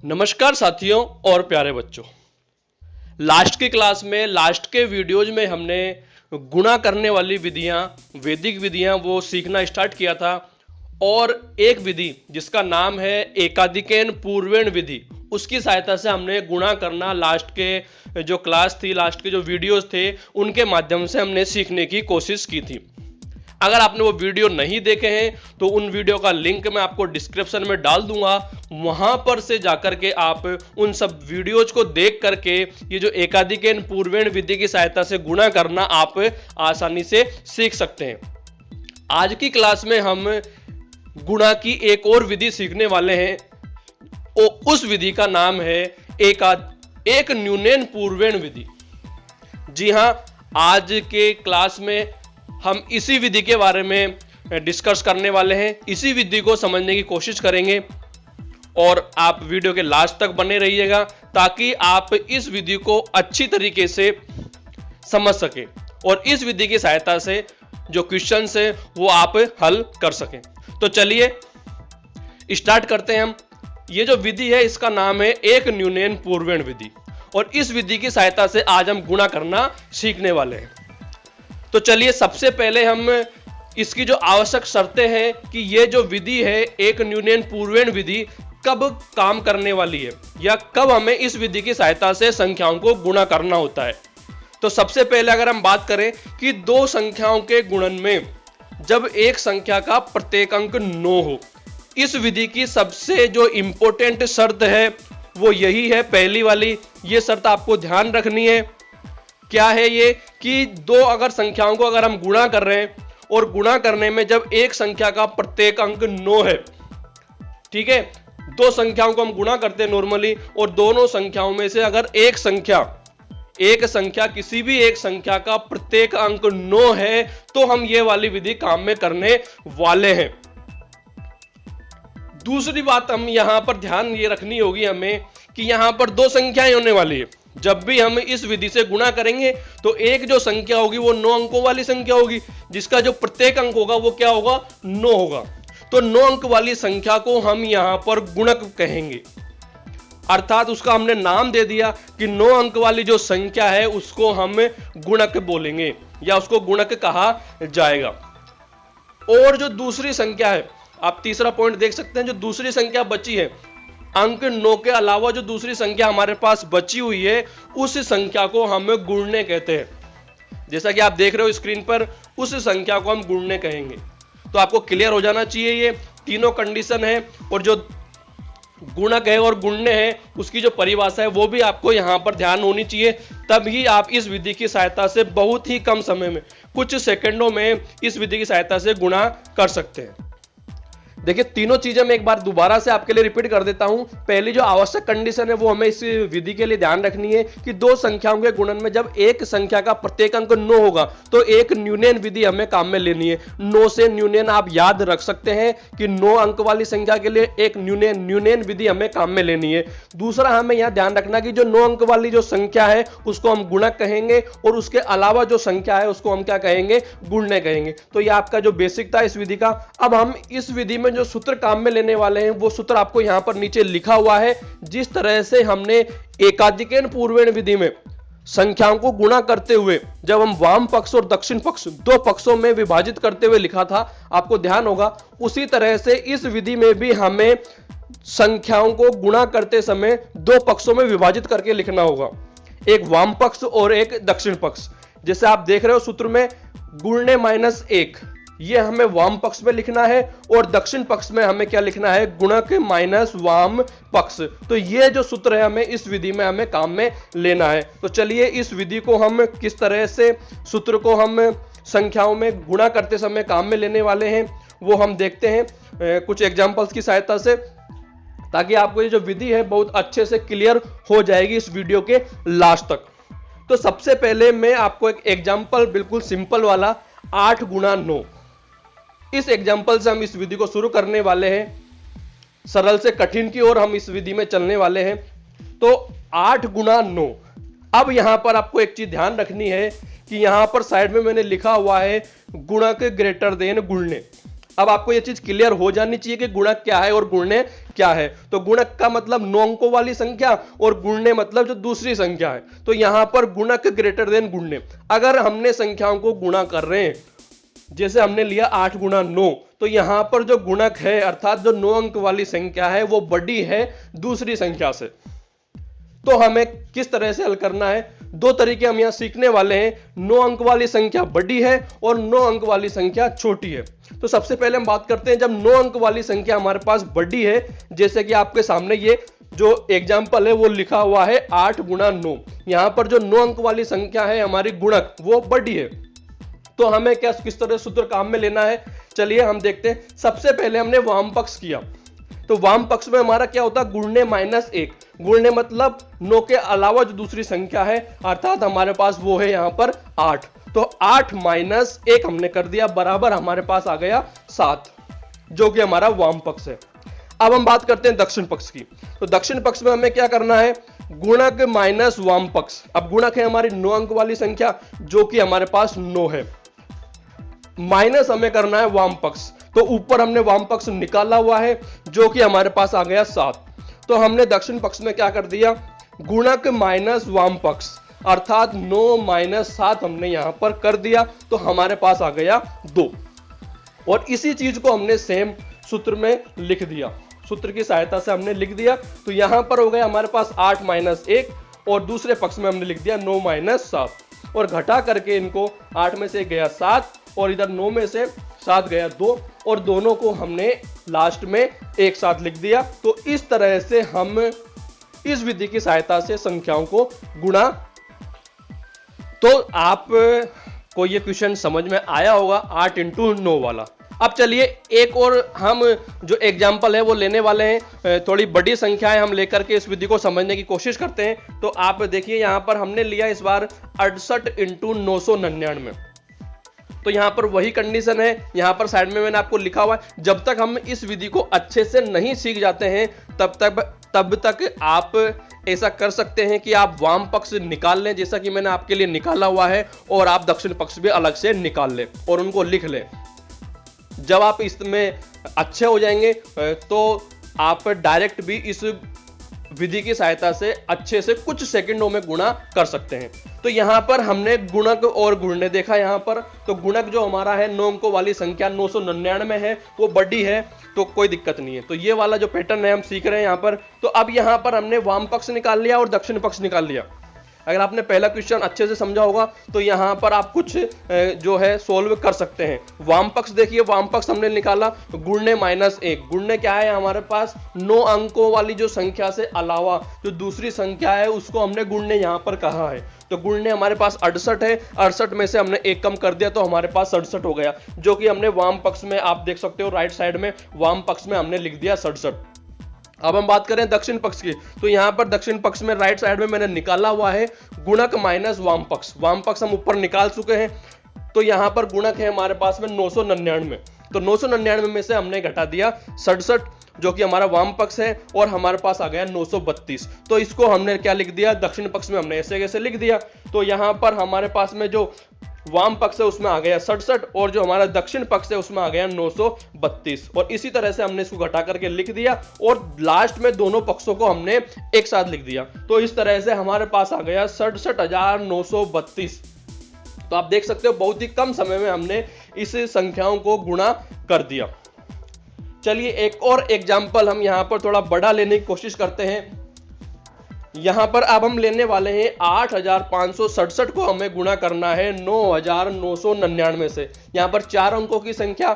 नमस्कार साथियों और प्यारे बच्चों। लास्ट की क्लास में लास्ट के वीडियोज में हमने गुणा करने वाली विधियां, वैदिक विधियां वो सीखना स्टार्ट किया था और एक विधि जिसका नाम है एकाधिकेन पूर्वेण विधि, उसकी सहायता से हमने गुणा करना लास्ट के जो क्लास थी, लास्ट के जो वीडियोज थे उनके माध्यम से हमने सीखने की कोशिश की थी। अगर आपने वो वीडियो नहीं देखे हैं तो उन वीडियो का लिंक मैं आपको डिस्क्रिप्शन में डाल दूंगा, वहां पर से जाकर के आप उन सब वीडियोज को देख करके ये जो एकाधिकेन पूर्वेण विधि की सहायता से गुणा करना आप आसानी से सीख सकते हैं। आज की क्लास में हम गुणा की एक और विधि सीखने वाले हैं और उस विधि का नाम है एक न्यूनेन पूर्वेण विधि। जी हां, आज के क्लास में हम इसी विधि के बारे में डिस्कस करने वाले हैं, इसी विधि को समझने की कोशिश करेंगे और आप वीडियो के लास्ट तक बने रहिएगा ताकि आप इस विधि को अच्छी तरीके से समझ सकें और इस विधि की सहायता से जो क्वेश्चंस है वो आप हल कर सकें। तो चलिए स्टार्ट करते हैं हम। ये जो विधि है इसका नाम है एक न्यूनेन पूर्वेण विधि और इस विधि की सहायता से आज हम गुणा करना सीखने वाले हैं। तो चलिए सबसे पहले हम इसकी जो आवश्यक शर्तें हैं कि ये जो विधि है एक न्यूनेन पूर्वेण विधि कब काम करने वाली है या कब हमें इस विधि की सहायता से संख्याओं को गुणा करना होता है। तो सबसे पहले अगर हम बात करें कि दो संख्याओं के गुणन में जब एक संख्या का प्रत्येक अंक 9 हो, इस विधि की सबसे जो इंपॉर्टेंट शर्त है वो यही है, पहली वाली। ये शर्त आपको ध्यान रखनी है। क्या है ये कि दो अगर संख्याओं को अगर हम गुणा कर रहे हैं और गुणा करने में जब एक संख्या का प्रत्येक अंक 9 है, ठीक है, दो संख्याओं को हम गुणा करते हैं नॉर्मली और दोनों संख्याओं में से अगर एक संख्या किसी भी एक संख्या का प्रत्येक अंक 9 है तो हम ये वाली विधि काम में करने वाले हैं। दूसरी बात हम यहां पर ध्यान ये रखनी होगी हमें कि यहां पर दो संख्याएं होने वाली है। जब भी हम इस विधि से गुणा करेंगे तो एक जो संख्या होगी वो 9 अंकों वाली संख्या होगी जिसका जो प्रत्येक अंक होगा वो क्या होगा, 9 होगा। तो 9 अंक वाली संख्या को हम यहां पर गुणक कहेंगे, अर्थात उसका हमने नाम दे दिया कि 9 अंक वाली जो संख्या है उसको हम गुणक बोलेंगे या उसको गुणक कहा जाएगा। और जो दूसरी संख्या है, आप तीसरा पॉइंट देख सकते हैं, जो दूसरी संख्या बची है अंक 9 के अलावा जो दूसरी संख्या हमारे पास बची हुई है उस संख्या को हम गुणने कहते हैं। जैसा कि आप देख रहे हो स्क्रीन पर, उस संख्या को हम गुणने कहेंगे। तो आपको क्लियर हो जाना चाहिए ये तीनों कंडीशन है और जो गुणक है और गुणने है उसकी जो परिभाषा है वो भी आपको यहां पर ध्यान होनी चाहिए, तभी आप इस विधि की सहायता से बहुत ही कम समय में, कुछ सेकंडों में इस विधि की सहायता से गुणा कर सकते हैं। देखिए तीनों चीजें मैं एक बार दोबारा से आपके लिए रिपीट कर देता हूं। पहली जो आवश्यक कंडीशन है वो हमें इस विधि के लिए ध्यान रखनी है कि दो संख्याओं के गुणन में जब एक संख्या का प्रत्येक अंक 9 होगा तो एक न्यूनेन विधि हमें काम में लेनी है। 9 से न्यूनेन आप याद रख सकते हैं कि 9 अंक वाली संख्या के लिए एक न्यूनेन विधि हमें काम में लेनी है। दूसरा हमें यह ध्यान रखना कि जो 9 अंक वाली जो संख्या है उसको हम गुणक कहेंगे और उसके अलावा जो संख्या है उसको हम क्या कहेंगे, गुणने कहेंगे। तो यह आपका जो बेसिक था इस विधि का। अब हम इस विधि में जो सूत्र काम में लेने वाले हैं वो सूत्र आपको यहां पर नीचे लिखा हुआ है। जिस तरह से हमने एकाधिकेन पूर्वेण विधि में संख्याओं को गुणा करते हुए जब हम वाम पक्ष और दक्षिण पक्ष दो पक्षों में विभाजित करते हुए लिखा था, आपको ध्यान होगा, उसी तरह से इस विधि में भी हमें संख्याओं को गुणा करते समय दो पक्षों में विभाजित करके लिखना होगा, एक वाम पक्ष और एक दक्षिण पक्ष। जैसे आप देख रहे हो सूत्र में गुणने -1, ये हमें वाम पक्ष में लिखना है और दक्षिण पक्ष में हमें क्या लिखना है, गुणक माइनस वाम पक्ष। तो ये जो सूत्र है हमें इस विधि में हमें काम में लेना है। तो चलिए इस विधि को हम किस तरह से सूत्र को हम संख्याओं में गुणा करते समय काम में लेने वाले हैं वो हम देखते हैं कुछ एग्जाम्पल्स की सहायता से, ताकि आपको ये जो विधि है बहुत अच्छे से क्लियर हो जाएगी इस वीडियो के लास्ट तक। तो सबसे पहले मैं आपको एक एग्जाम्पल बिल्कुल सिंपल वाला 8 गुणा 9, इस एग्जाम्पल से हम इस विधि को शुरू करने वाले हैं। सरल से कठिन की ओर हम इस विधि में चलने वाले हैं। तो 8 गुणा 9। अब यहां पर आपको एक चीज ध्यान रखनी है कि यहां पर साइड में मैंने लिखा हुआ है गुणक ग्रेटर देन गुणने। अब आपको यह चीज क्लियर हो जानी चाहिए कि गुणक क्या है और गुणने क्या है। तो गुणक का मतलब 9 अंकों वाली संख्या और गुणने मतलब जो दूसरी संख्या है। तो यहां पर गुणक ग्रेटर देन गुणने। अगर हमने संख्याओं को गुणा कर रहे हैं, जैसे हमने लिया 8 गुणा 9, तो यहां पर जो गुणक है अर्थात जो 9 अंक वाली संख्या है वो बड़ी है दूसरी संख्या से। तो हमें किस तरह से हल करना है, दो तरीके हम यहां सीखने वाले हैं। 9 अंक वाली संख्या बड़ी है और 9 अंक वाली संख्या छोटी है। तो सबसे पहले हम बात करते हैं जब 9 अंक वाली संख्या हमारे पास बड़ी है, जैसे कि आपके सामने ये जो एग्जाम्पल है वो लिखा हुआ है 8 गुणा 9। यहां पर जो 9 अंक वाली संख्या है हमारी गुणक वो बड़ी है। तो हमें क्या किस तरह सूत्र काम में लेना है, चलिए हम देखते हैं। सबसे पहले हमने वाम पक्ष किया, तो वाम पक्ष में हमारा क्या होता है, गुणने -1। गुणने मतलब 9 के अलावा जो दूसरी संख्या है अर्थात हमारे पास वो है यहां पर 8। तो 8 - 1 हमने कर दिया बराबर हमारे पास आ गया 7, जो कि हमारा वाम पक्ष है। अब हम बात करते हैं दक्षिण पक्ष की। तो दक्षिण पक्ष में हमें क्या करना है, गुणक माइनस वाम पक्ष। अब गुणक है हमारी 9 अंक वाली संख्या जो कि हमारे पास 9 है, माइनस हमें करना है वाम पक्ष। तो ऊपर हमने वाम पक्ष निकाला हुआ है जो कि हमारे पास आ गया 7। तो हमने दक्षिण पक्ष में क्या कर दिया, गुणक माइनस वाम पक्ष अर्थात 9 - 7 हमने यहां पर कर दिया। तो हमारे पास आ गया 2। और इसी चीज को हमने सेम सूत्र में लिख दिया, सूत्र की सहायता से हमने लिख दिया। तो यहां पर हो गया हमारे पास 8 - 1 और दूसरे पक्ष में हमने लिख दिया 9 - 7 और घटा करके इनको 8 में से गया 7 और इधर 9 में से 7 गया 2 और दोनों को हमने लास्ट में एक साथ लिख दिया। तो इस तरह से हम इस विधि की सहायता से संख्याओं को गुणा। तो आप को ये क्वेश्चन समझ में आया होगा 8 × 9 वाला। अब चलिए एक और हम जो एग्जाम्पल है वो लेने वाले हैं, थोड़ी बड़ी संख्याएं हम लेकर के इस विधि को समझने की कोशिश करते हैं। तो आप देखिए यहां पर हमने लिया इस बार 68 × 999। तो यहां पर वही कंडीशन है, यहां पर साइड में मैंने आपको लिखा हुआ है, जब तक हम इस विधि को अच्छे से नहीं सीख जाते हैं तब तक आप ऐसा कर सकते हैं कि आप वाम पक्ष निकाल लें, जैसा कि मैंने आपके लिए निकाला हुआ है, और आप दक्षिण पक्ष भी अलग से निकाल लें और उनको लिख लें। जब आप इसमें अच्छे हो जाएंगे तो आप डायरेक्ट भी इस विधि की सहायता से अच्छे से कुछ सेकंडों में गुणा कर सकते हैं। तो यहां पर हमने गुणक और गुणने देखा। यहां पर तो गुणक जो हमारा है 9 अंकों वाली संख्या 999 है, वो बड़ी है तो कोई दिक्कत नहीं है। तो ये वाला जो पैटर्न है हम सीख रहे हैं यहां पर। तो अब यहां पर हमने वाम पक्ष निकाल लिया और दक्षिण पक्ष निकाल लिया। अगर आपने पहला क्वेश्चन अच्छे से समझा होगा तो यहां पर आप कुछ जो है सोल्व कर सकते हैं। वाम पक्ष देखिए, वाम पक्ष हमने निकाला गुणने -1। गुणने क्या है हमारे पास, 9 अंकों वाली जो संख्या से अलावा जो दूसरी संख्या है उसको हमने गुणने यहां पर कहा है। तो गुणने हमारे पास 68 है, 68 में से हमने एक कम कर दिया तो हमारे पास 67 हो गया, जो कि हमने वाम पक्ष में आप देख सकते हो राइट साइड में वाम पक्ष में हमने लिख दिया 67। अब हम बात करें दक्षिण पक्ष की। तो यहां पर दक्षिण पक्ष में राइट साइड में मैंने निकाला हुआ है गुणक माइनस वाम पक्ष। वाम पक्ष हम ऊपर निकाल चुके हैं। तो यहां पर गुणक है हमारे पास में 999। तो 999 में से हमने घटा दिया 67 जो कि हमारा वाम पक्ष है और हमारे पास आ गया 932। तो इसको हमने क्या लिख दिया, दक्षिण पक्ष में हमने ऐसे कैसे लिख दिया। तो यहां पर हमारे पास में जो वाम पक्ष है उसमें आ गया 67 और जो हमारा दक्षिण पक्ष है उसमें आ गया 932। और इसी तरह से हमने इसको घटा करके लिख दिया और लास्ट में दोनों पक्षों को हमने एक साथ लिख दिया। तो इस तरह से हमारे पास आ गया 67,932। तो आप देख सकते हो बहुत ही कम समय में हमने इस संख्याओं को गुणा कर दिया। चलिए एक और एग्जाम्पल हम यहां पर थोड़ा बड़ा लेने की कोशिश करते हैं। यहां पर अब हम लेने वाले हैं 8,567 को हमें गुणा करना है 9,999 से। यहां पर 4 अंकों की संख्या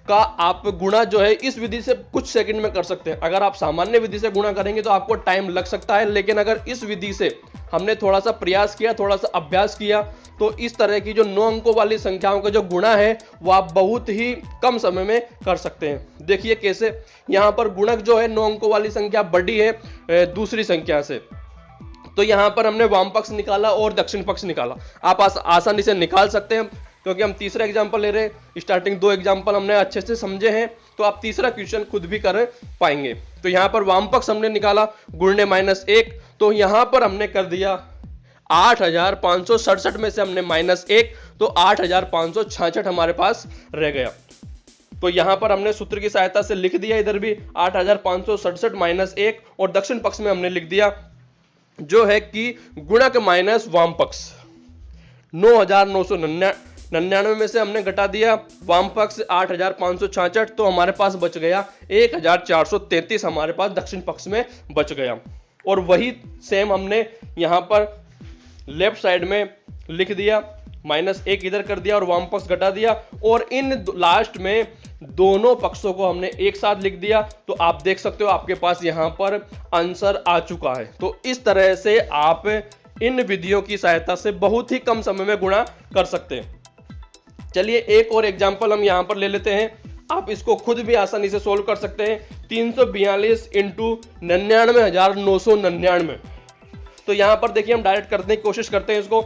का आप गुणा जो है इस विधि से कुछ सेकंड में कर सकते हैं। अगर आप सामान्य विधि से गुणा करेंगे तो आपको टाइम लग सकता है, लेकिन अगर इस विधि से हमने थोड़ा सा प्रयास किया, थोड़ा सा अभ्यास किया, तो इस तरह की जो 9 अंकों वाली संख्याओं का जो गुणा है वो आप बहुत ही कम समय में कर सकते हैं। देखिए कैसे, यहां पर गुणक जो है 9 अंकों वाली संख्या बड़ी है दूसरी संख्या से। तो यहां पर हमने वाम पक्ष निकाला और दक्षिण पक्ष निकाला। आप आसानी से निकाल सकते हैं क्योंकि हम तीसरा एग्जांपल ले रहे हैं। स्टार्टिंग 2 एग्जांपल हमने अच्छे से समझे हैं, तो आप तीसरा क्वेश्चन खुद भी कर पाएंगे। तो यहां पर वाम पक्ष हमने निकाला गुणने -1। तो यहां पर हमने कर दिया 8,567 में से हमने -1, तो 8,566 हमारे पास रह गया। तो यहां पर हमने सूत्र की सहायता से लिख दिया, इधर भी 8567 माइनस 1, और दक्षिण पक्ष में हमने लिख दिया जो है कि गुणक माइनस वाम पक्ष 9999 में से हमने घटा दिया वाम पक्ष 8566, तो हमारे पास बच गया 1433 हमारे पास दक्षिण पक्ष में बच गया। और वही सेम हमने यहां पर लेफ्ट साइड में लिख दिया, -1 इधर कर दिया और वाम पक्ष घटा दिया, और इन लास्ट में दोनों पक्षों को हमने एक साथ लिख दिया। तो आप देख सकते हो आपके पास यहां पर आंसर आ चुका है। तो इस तरह से आप इन विधियों की सहायता से बहुत ही कम समय में गुणा कर सकते हैं। चलिए एक और एग्जांपल हम यहां पर ले लेते हैं, आप इसको खुद भी आसानी से सोल्व कर सकते हैं। 342 इंटू 99,999। तो यहां पर देखिए हम डायरेक्ट करने की कोशिश करते हैं इसको।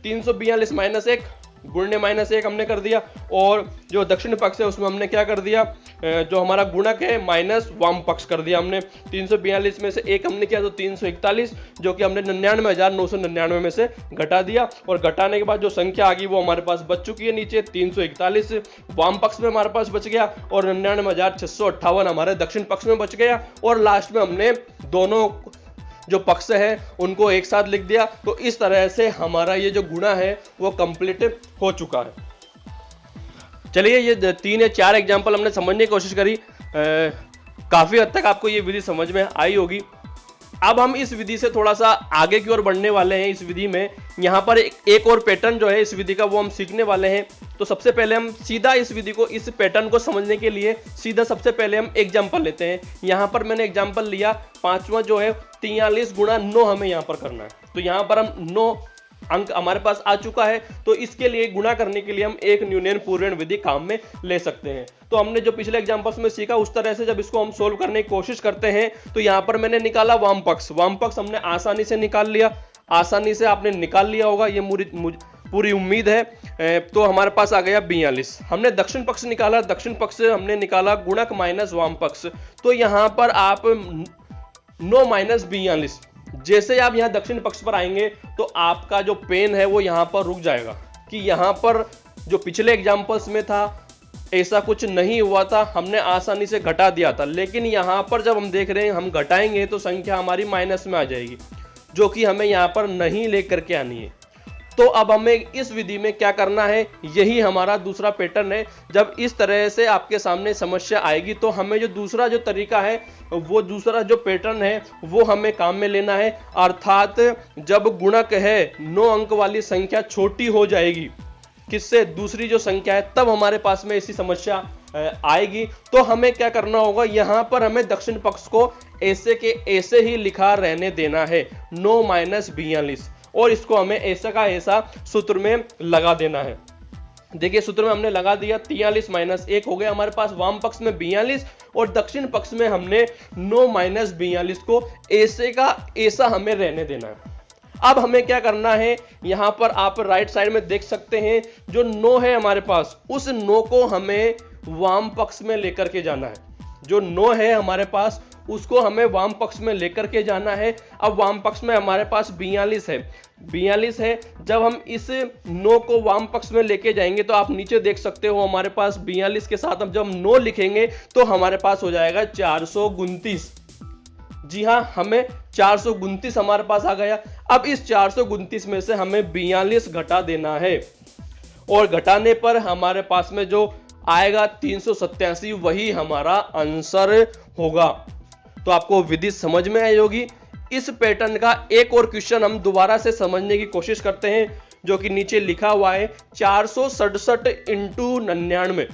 342 माइनस 1 गुणने -1 हमने कर दिया, और जो दक्षिण पक्ष है उसमें हमने क्या कर दिया, जो हमारा गुणक है माइनस वाम पक्ष कर दिया हमने। 342 में से 1 हमने किया तो 341, जो कि हमने 99,999 में से घटा दिया, और घटाने के बाद जो संख्या आ गई वो हमारे पास बच चुकी है नीचे 341 वाम पक्ष में हमारे पास बच गया, और 99,658 हमारे दक्षिण पक्ष में बच गया, और लास्ट में हमने दोनों जो पक्ष है उनको एक साथ लिख दिया। तो इस तरह से हमारा ये जो गुणा है वो कंप्लीट हो चुका है। चलिए ये 3 या 4 एग्जांपल हमने समझने की कोशिश करी, काफी हद तक आपको ये विधि समझ में आई होगी। अब हम इस विधि से थोड़ा सा आगे की ओर बढ़ने वाले हैं। इस विधि में यहाँ पर एक और पैटर्न जो है इस विधि का वो हम सीखने वाले हैं। तो सबसे पहले हम सीधा इस विधि को, इस पैटर्न को समझने के लिए सीधा सबसे पहले हम एग्जाम्पल लेते हैं। यहाँ पर मैंने एग्जाम्पल लिया, पांचवा जो है 43 गुणा 9 हमें यहाँ पर करना है। तो यहाँ पर हम 9 अंक हमारे पास आ चुका है, तो इसके लिए गुणा करने के लिए हम एक न्यूनन पूर्वण विधि काम में ले सकते हैं। तो हमने जो पिछले एग्जांपल्स में सीखा उस तरह से जब इसको हम सोल्व करने की कोशिश करते हैं, तो यहाँ पर मैंने निकाला वाम पक्ष हमने आसानी से निकाल लिया, आसानी से आपने निकाल लिया होगा, ये पूरी उम्मीद है। तो हमारे पास आ गया 42। हमने दक्षिण पक्ष निकाला, दक्षिण पक्ष हमने निकाला गुणक माइनस वाम पक्ष। तो यहाँ पर आप 9 माइनस 42, जैसे आप यहाँ दक्षिण पक्ष पर आएंगे तो आपका जो पेन है वो यहाँ पर रुक जाएगा, कि यहाँ पर जो पिछले एग्जाम्पल्स में था ऐसा कुछ नहीं हुआ था, हमने आसानी से घटा दिया था। लेकिन यहाँ पर जब हम देख रहे हैं हम घटाएंगे तो संख्या हमारी माइनस में आ जाएगी, जो कि हमें यहाँ पर नहीं लेकर के आनी है। तो अब हमें इस विधि में क्या करना है, यही हमारा दूसरा पैटर्न है। जब इस तरह से आपके सामने समस्या आएगी तो हमें जो दूसरा जो तरीका है, वो दूसरा जो पैटर्न है वो हमें काम में लेना है। अर्थात जब गुणक है 9 अंक वाली संख्या छोटी हो जाएगी किससे, दूसरी जो संख्या है, तब हमारे पास में ऐसी समस्या आएगी। तो हमें क्या करना होगा, यहाँ पर हमें दक्षिण पक्ष को ऐसे के ऐसे ही लिखा रहने देना है 9 माइनस 42, और इसको हमें ऐसा का ऐसा सूत्र में लगा देना है। देखिए सूत्र में हमने लगा दिया, 43 माइनस 1 हो गया हमारे पास, वाम पक्ष में 42 और दक्षिण पक्ष में हमने 9 माइनस 42 को ऐसे का ऐसा हमें रहने देना है। अब हमें क्या करना है, यहां पर आप राइट साइड में देख सकते हैं जो 9 है हमारे पास, उस 9 को हमें वाम पक्ष में लेकर के जाना है। जो 9 है हमारे पास उसको हमें वाम पक्ष में लेकर के जाना है। अब वाम पक्ष में हमारे पास 42 है, 42 है। जब हम इस 9 को वाम पक्ष में लेके जाएंगे तो आप नीचे देख सकते हो हमारे पास 42 के साथ अब जब हम 9 लिखेंगे तो हमारे पास हो जाएगा 429। जी हाँ, हमें 429 हमारे पास आ गया। अब इस 429 में से हमें 42 घटा देना है, और घटाने पर हमारे पास में जो आएगा 387, वही हमारा आंसर होगा। तो आपको विधि समझ में आई होगी। इस पैटर्न का एक और क्वेश्चन हम दोबारा से समझने की कोशिश करते हैं, जो कि नीचे लिखा हुआ है 467 इंटू 99।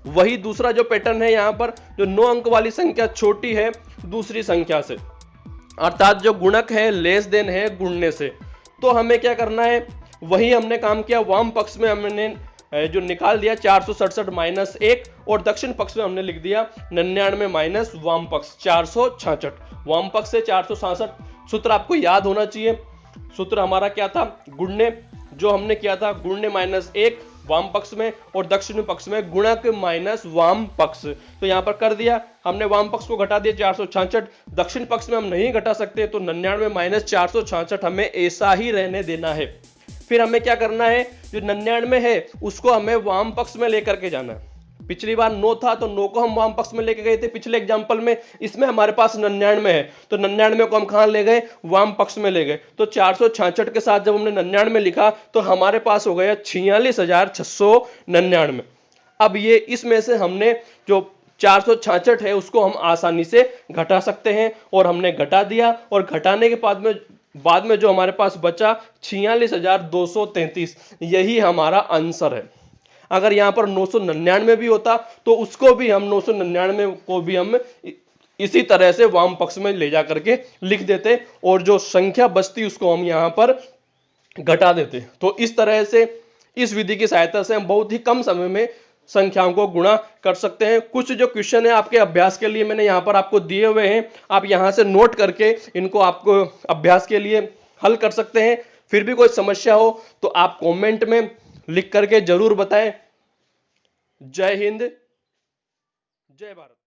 वही दूसरा जो पैटर्न है, यहां पर जो 9 अंक वाली संख्या छोटी है दूसरी संख्या से, अर्थात जो गुणक है लेस देन है गुणने से। तो हमें क्या करना है, वही हमने काम किया। वाम पक्ष में हमने जो निकाल दिया 467 माइनस 1, और दक्षिण पक्ष में हमने लिख दिया 99 माइनस वाम पक्ष 466। वाम पक्ष से 467, सूत्र आपको याद होना चाहिए। सूत्र हमारा क्या था, गुणने जो हमने किया था गुणने -1 वाम पक्ष में, और दक्षिण पक्ष में गुणक माइनस वाम पक्ष। तो यहां पर कर दिया हमने, वाम पक्ष को घटा दिया 466, दक्षिण पक्ष में हम नहीं घटा सकते तो 99 माइनस 466 हमें ऐसा ही रहने देना है। फिर हमें क्या करना है, जो 99 है उसको हमें वाम पक्ष में लेकर के जाना है। पिछली बार 9 था तो 9 को हम वाम पक्ष में लेके गए थे पिछले एग्जाम्पल में। इसमें हमारे पास 99 है तो 99 को हम कहां ले गए, वाम पक्ष में ले गए। तो 466 के साथ जब हमने 99 लिखा तो हमारे पास हो गया 46,699। अब ये इसमें से हमने जो 466 है उसको हम आसानी से घटा सकते हैं और हमने घटा दिया, और घटाने के बाद में जो हमारे पास बचा 46,233, यही हमारा आंसर है। अगर यहां पर 999 भी होता तो उसको भी हम 999 को भी हम इसी तरह से वाम पक्ष में ले जा करके लिख देते, और जो संख्या बचती उसको हम यहां पर घटा देते। तो इस तरह से इस विधि की सहायता से हम बहुत ही कम समय में संख्याओं को गुणा कर सकते हैं। कुछ जो क्वेश्चन है आपके अभ्यास के लिए मैंने यहाँ पर आपको दिए हुए हैं, आप यहाँ से नोट करके इनको आपको अभ्यास के लिए हल कर सकते हैं। फिर भी कोई समस्या हो तो आप कमेंट में लिख करके जरूर बताएं। जय हिंद, जय भारत।